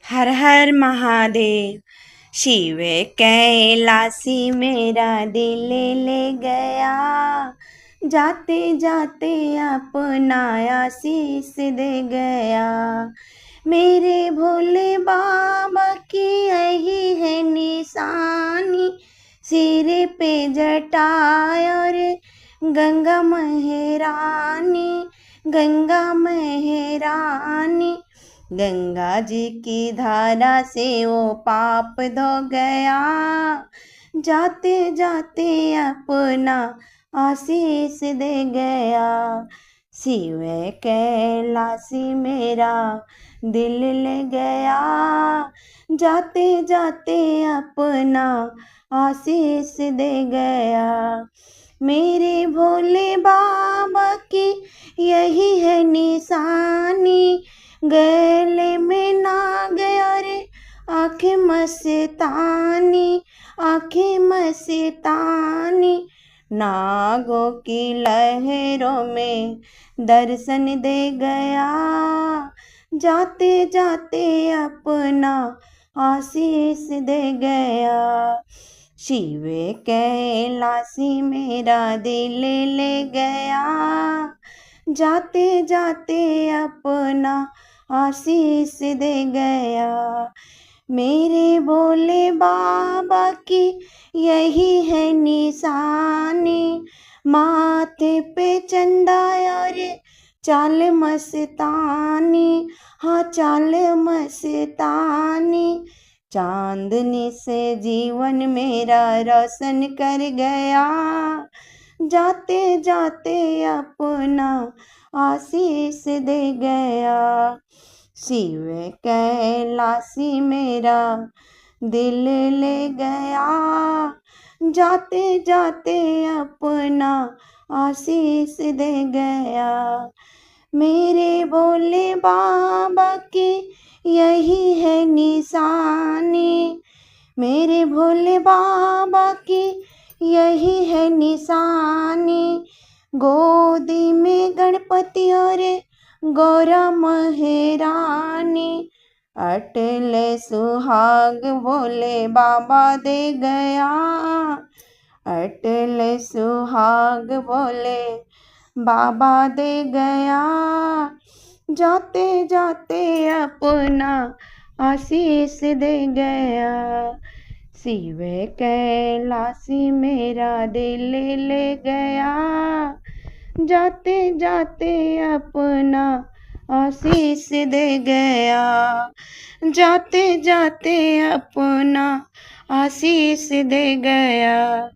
हर हर महादेव। शिव कैलासी मेरा दिल ले गया, जाते जाते अपना आशीष दे गया। मेरे भोले बाबा की यही है निशानी, सिर पे जटाए और गंगा महरानी, गंगा महरानी। गंगा जी की धारा से वो पाप धो गया, जाते जाते अपना आशीष दे गया। शिव कैलासी मेरा दिल ले गया, जाते जाते अपना आशीष दे गया। मेरे भोले बाबा की यही है निशानी, गले में नाग और आंखें मस्तानी, आंखें मस्तानी। नागों की लहरों में दर्शन दे गया, जाते जाते अपना आशीष दे गया। शिव कैलासी मेरा दिल ले गया, जाते जाते अपना आशीष दे गया। मेरे भोले बाबा की यही है निशानी, माथे पे चंदा और चाल मस्तानी, हाँ चाल मस्तानी। चांदनी से जीवन मेरा रोशन कर गया, जाते जाते अपना आशीष दे गया। शिव कैलासी मेरा दिल ले गया, जाते जाते अपना आशीष दे गया। मेरे भोले बाबा की यही है निशानी, मेरे भोले बाबा की यही है निशानी। गोदी में गणपति और गौरा महरानी, अटल सुहाग भोले बाबा दे गया, अटल सुहाग भोले बाबा दे गया। जाते जाते अपना आशीष दे गया। शिव कैलासी मेरा दिल ले गया, जाते जाते अपना आशीष दे गया, जाते जाते अपना आशीष दे गया।